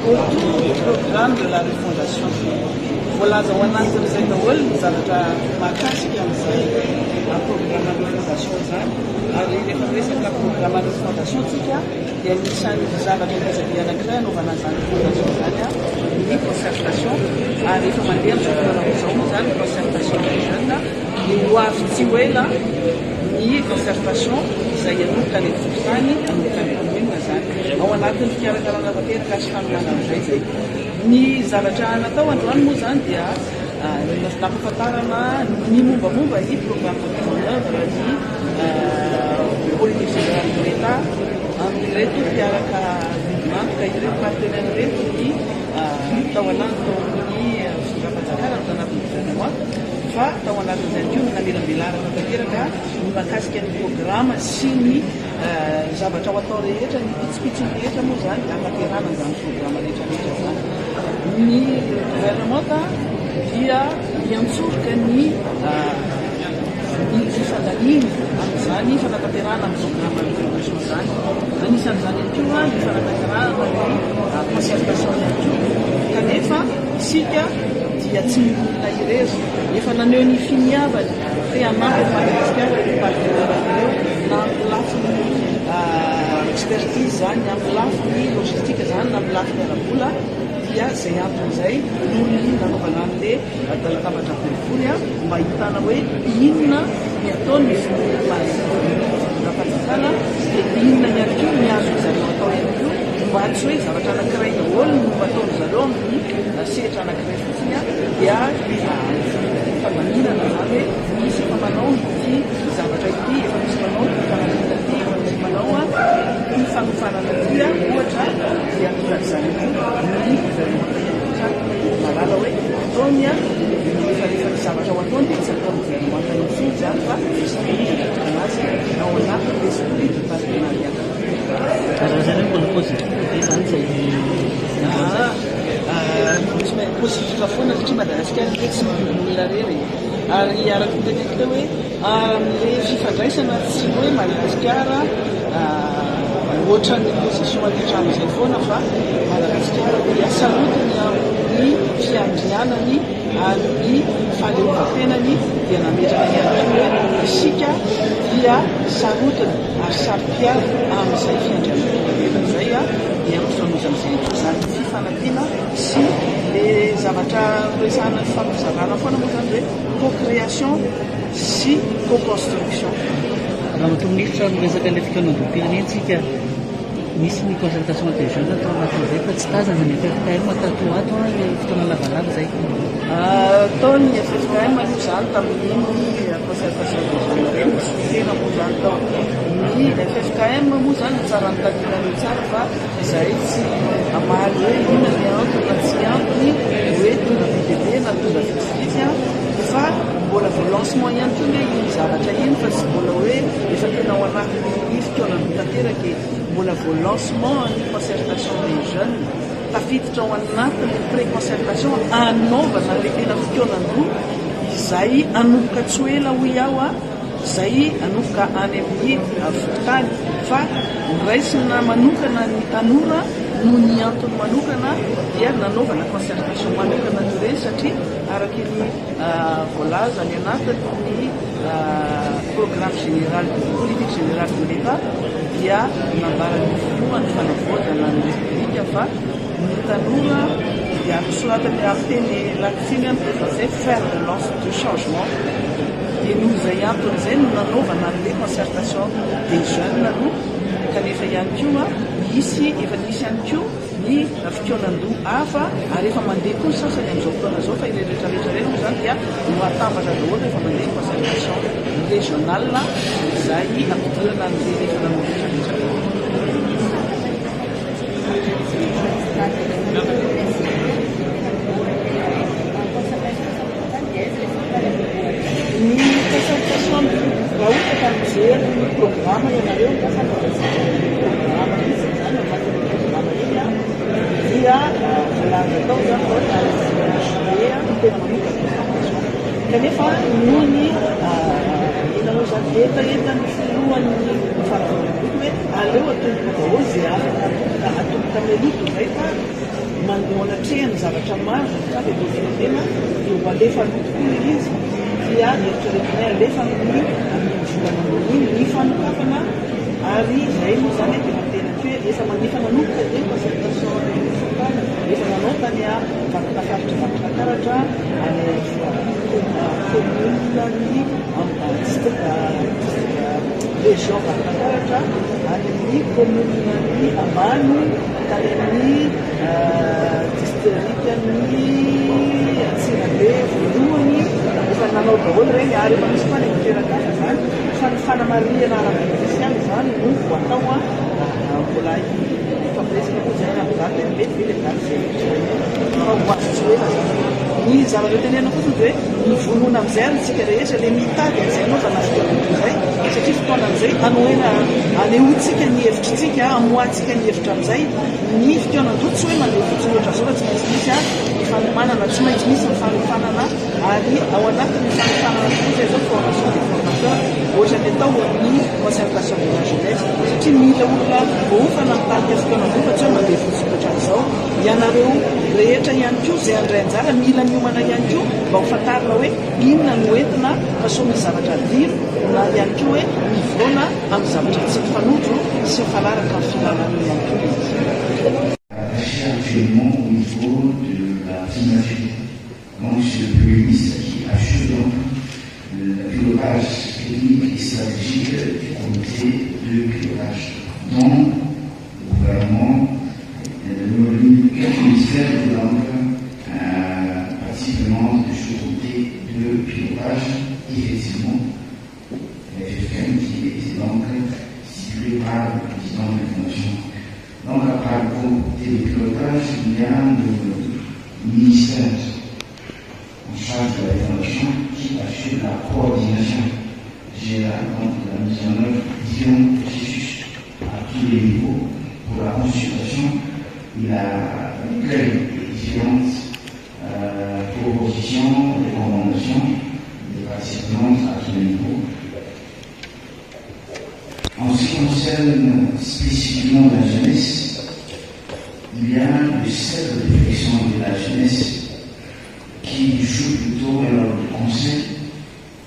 autour du programme de la refondation. Voalaza ho anatin'izay daholo ny zavatra mahakasika amin'izay programme de refondation zany. Ary rehefa resaka programme de refondation tsika dia anisan'ny zavatra betsaka anankiray anaovana zany fondation zany ny concertation. Ary efa mandeha amin'ny fotoana izao moa zany concertation des jeunes dia ho avy tsy ho ela ny concertation izay anomboka any fokontany anomboka any commune zany. Ao anatin'ny fikarakarana tanteraka sy fanomana amin'izay zay. Ny zavatra natao androany moa zany dia nampahafantarana ny mombamomba ny programme de mise en œuvre ny politique générale de l'État amin'ireto mpiaraka mantoka ireto partenaire reto ny tao anatin'ny firapan-tsakara no tanatin'ny gouvernement. Fa tao anatin'izay koa ny namelambelarana tanteraka ny mahakasika ny programme sy ny zavatra ho atao rehetra ny pitsipitsy rehetra moa zany ampaterana zany programme rehetrarehetra zany. Ny gouvernement dia miantsoroka ny fifandaliny amin'izany fanatanterana amin'ny programme de refondation zany. Anisan'izany ihany koa ny fanatanterana ny concertation ihany koa. Kanefa isika dia tsy milona irery efa naneho ny finiavany te-hanampy Madagasikara ny partenaire ireo na amin'ny lafiny expertise zany, amin'ny lafiny logistique zany, na amin'ny lafiny ara-bola. Dia zay anton'izay noho ny nanaovana an'ilay dalatabatra boribory mba hitana hoe inona ny ataony rapatsakana dia inona ny ary koa miazo zareo atao ihany koa mba tsy hoe zavatra anankiray daholo no mba ataony zareo amin'ny sehatra anankiray fotsiny dia famaninana zany hoe misy efa manao ity zavatra ity, efa misy manao fanamina ity, efa misy manao ny fanofanana ity ohatra dia izany ny malala hoe ataony rehefa ny zavatra ho ataony dia tsy atao gouvernement tanotsiny zany fa anazy ao anaty l'esprit de partenariat. Karazana mbola positif zany zay positif foana satria Madagasikara dia tsy olona rery. Ary araka niteny teo hoe amin'ilay fifandraisana tsy hoe Madagasikara ohatran'ny position atramin'izay foana fa Madagasikara dia sarotiny amin'ny fiandrianany ary ny fahaleovantenany dia nametraka ihany koa hoe isika dia sarotiny ary saro-piaro amin'izay fiandrianana izay dia mifamoizan'izay zany fifanampiana sy le zavatra resahana fampizarana foana moa zany hoe co-création sy co-construction. Raha matomiditra miresaka ilay fikanondrom-pirenentsika misy ny concertation des jeunes atao anatin'izay fa tsy tazana ny FFKM tato ato ilay fotoana lavalava zay. Ataony FFKM aloha zany tamin'iny concertation des jeunes reny sy tena moa zany tao. Ny FFKM moa zany tsara nytanterana tsara fa izay tsy amaly hoe inona ny antony na tsy antony hoe tonga bibebe na tonga vitsivitsy fa mbola lancement ihany koa ilay iny zavatra iny fa tsy mbola hoe efa tena ao anatin'ny fotoanany tanteraka mbola lancement ny concertation des jeunes tafiditra ao anatin'ny pré-concertation anaovana le tena fotoanandroa izay anomboka tsy ho ela ho iaho izay anomboka any amin'ny vokotany fa raisina manokana ny tanora no ny antony manokana dia nanaovana concertation manokana ireny satria araka ny voalaza ny anatin'ny programme général politique générale de l'État dia nambarany fioany fanavoadana ny république fa ny tanora dia soratany amin'ny teny latsiny zay faire de lance du changement. Dia noho izay anton'izay no nanaovana an'ilay concertation des jeunes aloha kanefa ihany koa misy efa nisy ihany koa ny fotoanandroa hafa ary efa mandeha koa ny sasany amin'izao fotoana zao fa ireo rehetrarehetra reny moa zany dia no atambatra daholo efa mandeha ny concertation régionale izay ampidirana amin'izay rehefa nanao rehetrarehetra reny. Ny concertation raha ohatra ka mijery ny programme ianareo programme izy zany anatin'ny programme iny dia volana tao zany ohatra dia tena manomboka concertation kanefa noho ny inao zany etaeta ny filohan'ny farakolobiky hoe aleo atoloko daholo zay afaka Tam'ilay loto zay fa manao anatrehany zavatra maro zavatra avy eto firenena dia ho alefa tokoa ilay izy dia eritreretinay alefa amin'ny volana iny ny fanokafana ary izay moa zany dia matena hoe efa manefa nanomboka dia concertation efa nanao tany a vakotafaritra vakotakaratra any communany région vakotakaratra any amin'ny communany ambany tany amin'ny districtany Antsirabe voalohany efa nanao daholo reny ary efa misy fany toeran-kafa zany fa ny fanamarihana ara-beneficialy zany no voatao mbola fampiresaka moa zany amin'izany hoe mety ve le zany fa ho azo hoe ny zavatra tenena fotsiny hoe ny vonoana amin'izay ary tsika rehetra le mitady amin'izay anaovana fotoana izay satria fotoana amin'izay anoena anehoantsika ny hevitritsika amoatsika ny hevitra amin'izay ny fotoanan-droa tsy hoe mandeha fotsiny ohatra zao fa tsy maintsy misy ny fanomanana tsy maintsy misy ny fanofanana ary ao anatin'ny fanofanana tokoa zay zao formation des formateurs ohatra ny atao ny concertation de la jeunesse satria mila olona voafana mitady fotoanan-droa fa tsy hoe mandeha fotsiny ohatra zao ianareo rehetra ihany koa izay andray anjara mila miomana ihany koa mba ho fantarina hoe inona no entina pasomy zavatra diro na ihany koa hoe mivoana amin'ny zavatra tsy mifanotro sy mifanaraka amin'ny filanana ihany koa izy. Actuellement au niveau de la primature. Donc c'est le Premier ministre qui assure donc le pilotage technique et stratégique du comité de pilotage dont le gouvernement quelques ministères de langue particulièrement de ce comité de pilotage, effectivement, la FFM qui est donc stipulé par le président de la Fondation. Donc, à part le comité de pilotage, il y a le ministère en charge de la Fondation qui assure la coordination générale de la mise en œuvre de différents processus à tous les niveaux pour la consultation et l'accueil des différentes propositions, recommandations des participants à tous les niveaux. En ce qui concerne spécifiquement la jeunesse, il y a le cercle de réflexion de la jeunesse qui joue plutôt un rôle de conseil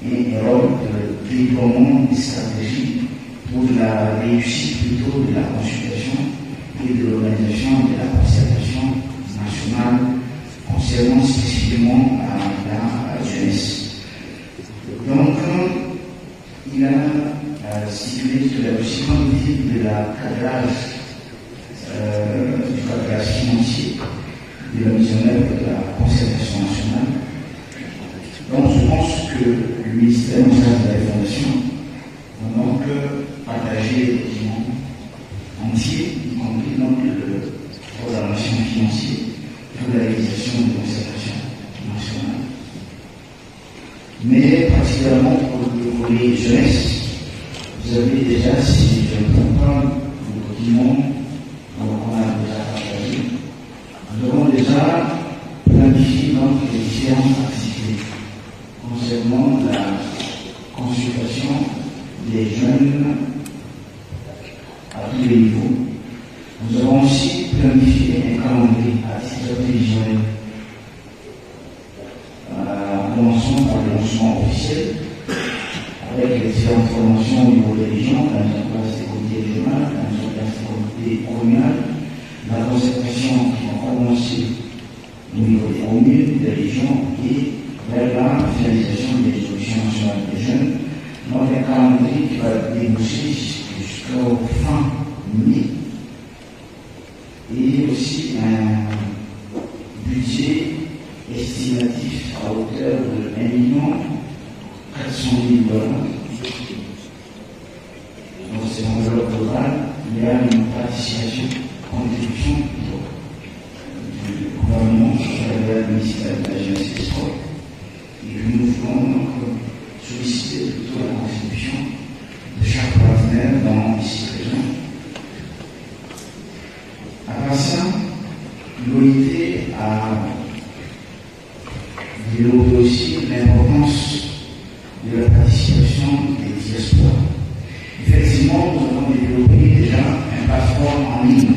et un rôle de déploiement des stratégies pour la réussite plutôt de la consultation et de l'organisation de la concertation nationale concernant spécifiquement la jeunesse. Donc, il a stipulé que la possibilité de la cadrage, du cadrage financier de la mise en œuvre de la concertation nationale. Donc, je pense que le ministère de la Fondation va donc partager les documents entiers, y compris donc le programmation financière pour la réalisation de concertation nationale. Mais particulièrement pour les jeunesse, vous avez déjà, si je ne comprends pas, vos documents qu'on a déjà partagés. Nous avons déjà planifié donc les différentes activités concernant la consultation des jeunes à tous les niveaux. Nous avons aussi planifié un calendrier à titre prévisionnel. Commençons par le lancement officiel avec les différentes formations au niveau des régions, la mise en place des comités régionaux, la mise en place des comités communaux, la concertation qui va commencer au niveau des communes, des régions et vers la finalisation des résolutions nationales des jeunes. Donc un calendrier qui va déboucher jusqu'au fin mai et aussi un budget estimatif à hauteur de 1 400 000 $. Donc c'est l'enveloppe totale, il y a une participation, contribution du gouvernement à travers le ministère de la Jeunesse et des Sports. Et que nous voulons donc solliciter plutôt la contribution de chaque partenaire dans les sites régionaux. À part ça, l'OIT a développé aussi l'importance de la participation des diasporas. Effectivement, nous avons développé déjà un passeport en ligne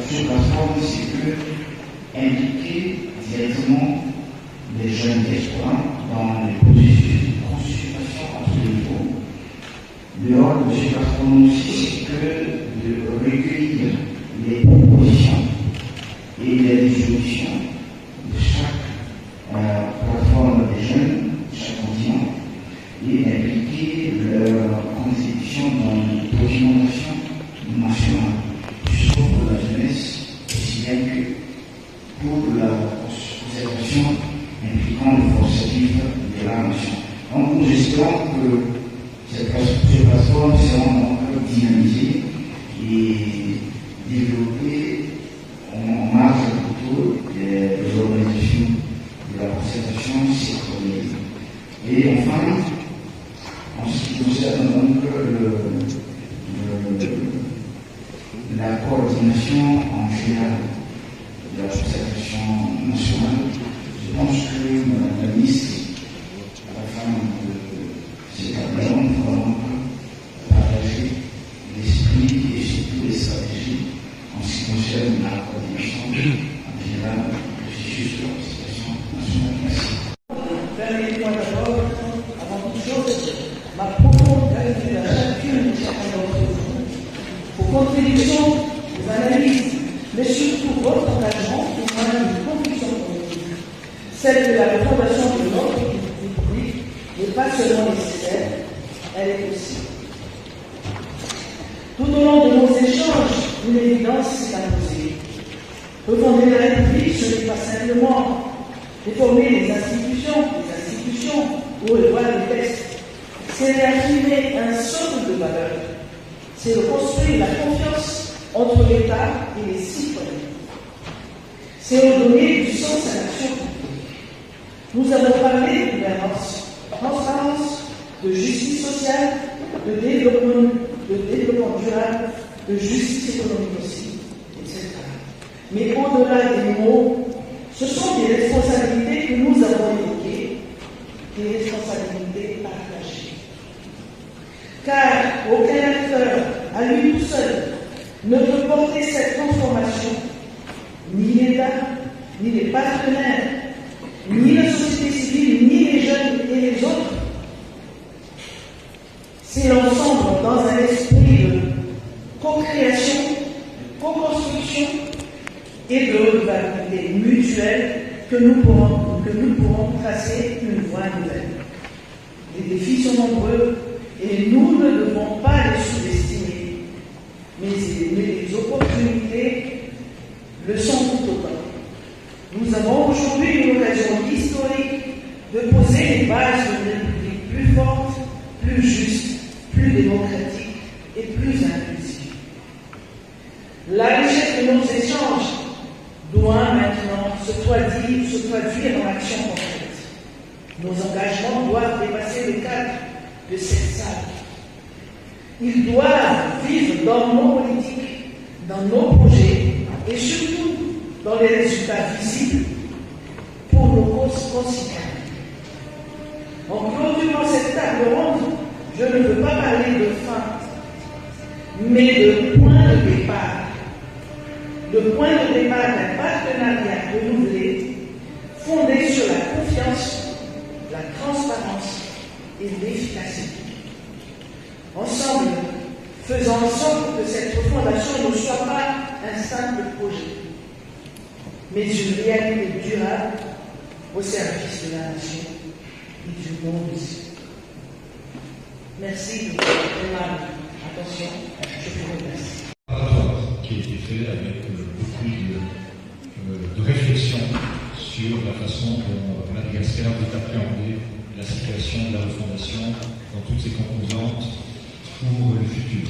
cette plateforme, c'est que impliquer directement les jeunes diasporas dans les processus de consultation à tous les niveaux. Le rôle de cette plateforme aussi, c'est que de recueillir les propositions et les résolutions de chaque plateforme des jeunes, chaque continent, et d'impliquer leur contribution dans les documentations nationales, surtout pour la jeunesse, aussi bien que pour la conservation impliquant les forces vives de la nation. Donc nous espérons que ces plateformes seront donc dynamisées et développées en marge plutôt des organisations de la conservation citoyenne. Et enfin, en ce qui concerne donc la coordination en général de la conservation nationale, je pense que Mme la ministre, à la fin de cette réunion, nous allons partager l'esprit et surtout les stratégies en ce qui concerne la coordination en général du processus de la conservation nationale. Merci. Permettez-moi d'abord, avant toute chose, ma profonde gratitude à chacune et chacun d'entre vous pour contribution, aux analyses, mais surtout votre engagement pour moi une conviction politique, celle que la refondation de notre République n'est pas seulement nécessaire, elle est possible. Tout au long de nos échanges, une évidence s'est imposée. Refonder la République, ce n'est pas simplement réformer les institutions ou revoir les textes. C'est réaffirmer un socle de valeurs. C'est reconstruire la confiance entre l'État et les citoyens. C'est redonner du sens à l'action publique. Nous avons parlé de gouvernance, transparence, de justice sociale, de développement durable, de justice économique aussi, etc. Mais au-delà des mots, ce sont des responsabilités que nous avons évoquées, des responsabilités partagées. Car aucun acteur, à lui tout seul, ne peut porter cette transformation, ni l'État, ni les partenaires, ni la société civile, ni les jeunes et les autres. C'est l'ensemble dans un esprit de co-création, co-construction et de redevabilité mutuelle que nous pourrons tracer une voie nouvelle. Les défis sont nombreux et nous ne devons pas les sous-estimer, mais les opportunités le sont tout autant. Nous avons aujourd'hui une occasion historique de poser les bases d'une République plus forte, plus juste, plus démocratique et plus inclusive. La richesse de nos échanges doit maintenant se traduire en action concrète. Nos engagements doivent dépasser le cadre de cette salle. Ils doivent vivre dans nos politiques, dans nos projets et surtout dans les résultats visibles pour nos concitoyens. En clôturant cette table ronde, je ne veux pas parler de fin, mais de point de départ. Le point de départ d'un partenariat renouvelé, fondé sur la confiance, la transparence et l'efficacité. Ensemble, faisons en sorte que cette refondation ne soit pas un simple projet, mais une réalité durable au service de la nation et du monde. Merci de votre aimable attention. Je vous remercie. Qui a été fait avec beaucoup de réflexion sur la façon dont Madagascar peut appréhender la situation de la refondation dans toutes ses composantes pour le futur.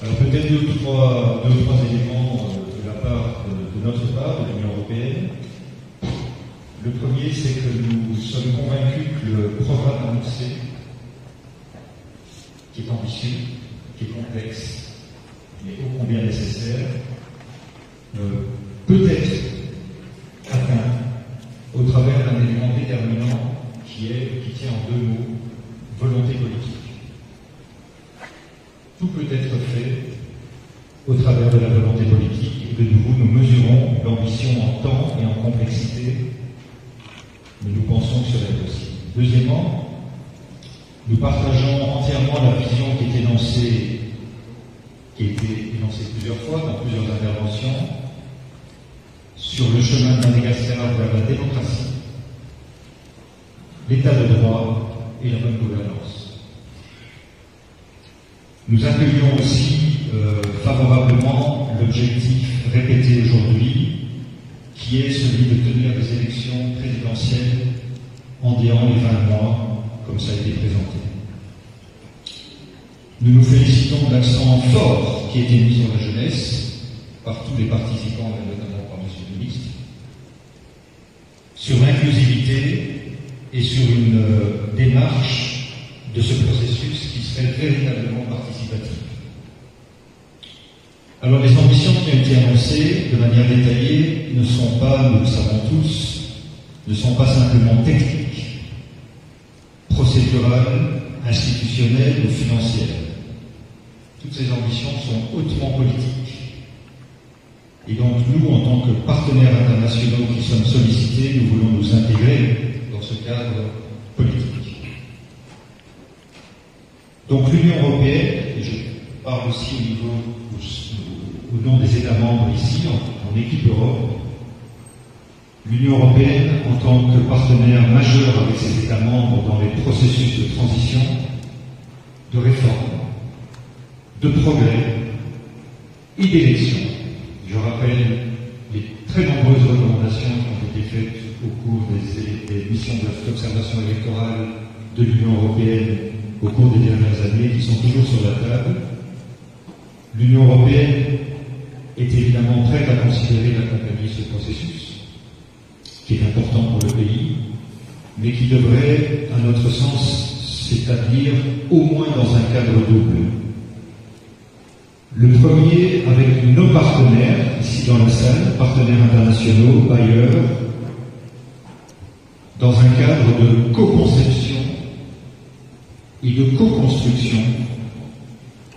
Alors peut-être deux ou trois éléments de la part de notre part, de l'Union européenne. Le premier, c'est que nous sommes convaincus que le programme annoncé, qui est ambitieux, qui est complexe, mais ô combien nécessaire, peut être atteint au travers d'un élément déterminant qui tient en deux mots, volonté politique. Tout peut être fait au travers de la volonté politique, et de nouveau nous mesurons l'ambition en temps et en complexité, mais nous pensons que cela est possible. Deuxièmement, nous partageons entièrement la vision qui a été énoncée plusieurs fois dans plusieurs interventions sur le chemin de Madagascar vers la démocratie, l'état de droit et la bonne gouvernance. Nous accueillons aussi favorablement l'objectif répété aujourd'hui, qui est celui de tenir des élections présidentielles en déant les 20 mois, comme ça a été présenté. Nous nous félicitons de l'accent fort qui a été mis sur la jeunesse par tous les participants, et notamment par M. le ministre, sur l'inclusivité et sur une démarche de ce processus qui serait véritablement participatif. Alors les ambitions qui ont été annoncées de manière détaillée ne sont pas, nous le savons tous, ne sont pas simplement techniques, procédurales, institutionnelles ou financières. Toutes ces ambitions sont hautement politiques. Et donc nous, en tant que partenaires internationaux qui sommes sollicités, nous voulons nous intégrer dans ce cadre politique. Donc l'Union européenne, et je parle aussi au nom des États membres ici, en équipe Europe, l'Union européenne, en tant que partenaire majeur avec ses États membres dans les processus de transition, de réforme, de progrès et d'élection. Je rappelle les très nombreuses recommandations qui ont été faites au cours des missions d'observation électorale de l'Union européenne au cours des dernières années, qui sont toujours sur la table. L'Union européenne est évidemment prête à considérer d'accompagner ce processus, qui est important pour le pays, mais qui devrait, à notre sens, s'établir au moins dans un cadre double. Le premier avec nos partenaires, ici dans la salle, partenaires internationaux, bailleurs, dans un cadre de co-conception et de co-construction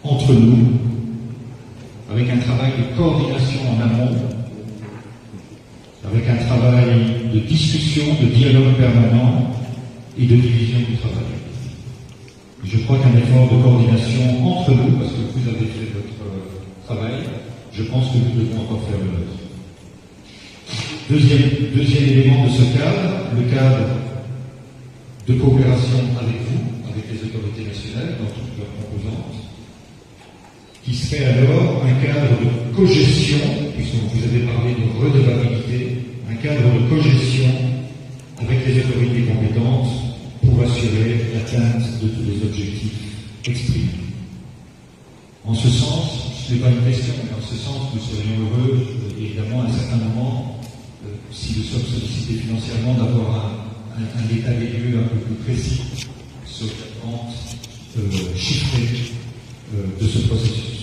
entre nous, avec un travail de coordination en amont, avec un travail de discussion, de dialogue permanent et de division du travail. Je crois qu'un effort de coordination entre nous, parce que vous avez fait votre travail, je pense que nous devons encore faire le nôtre. Deuxième élément de ce cadre, le cadre de coopération avec vous, avec les autorités nationales, dans toutes leurs composantes, qui serait alors un cadre de cogestion, puisque vous avez parlé de redevabilité, un cadre de cogestion avec les autorités compétentes pour assurer l'atteinte de tous les objectifs exprimés. En ce sens, ce n'est pas une question, mais en ce sens, nous serions heureux, évidemment, à un certain moment, si nous sommes sollicités financièrement, d'avoir un état des lieux un peu plus précis sur la attente chiffrée de ce processus.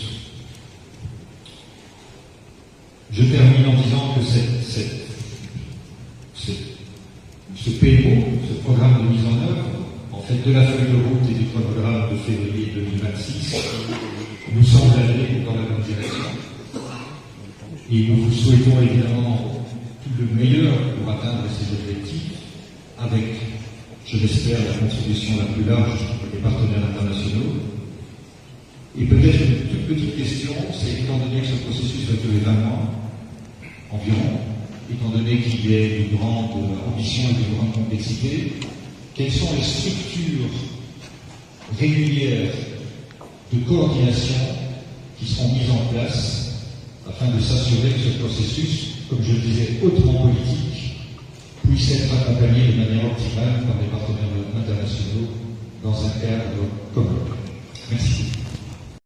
Je termine en disant que ce PMO, ce programme de mise en œuvre, en fait de la feuille de route et du programme de février 2026, nous semble aller dans la bonne direction. Et nous vous souhaitons évidemment tout le meilleur pour atteindre ces objectifs, avec, je l'espère, la contribution la plus large des partenaires internationaux. Et peut-être une toute petite question, c'est étant donné que ce processus va durer 20 mois environ, étant donné qu'il y a une grande ambition et une grande complexité, quelles sont les structures régulières de coordination qui seront mises en place afin de s'assurer que ce processus, comme je le disais, hautement politique, puisse être accompagné de manière optimale par les partenaires internationaux dans un cadre commun. Merci.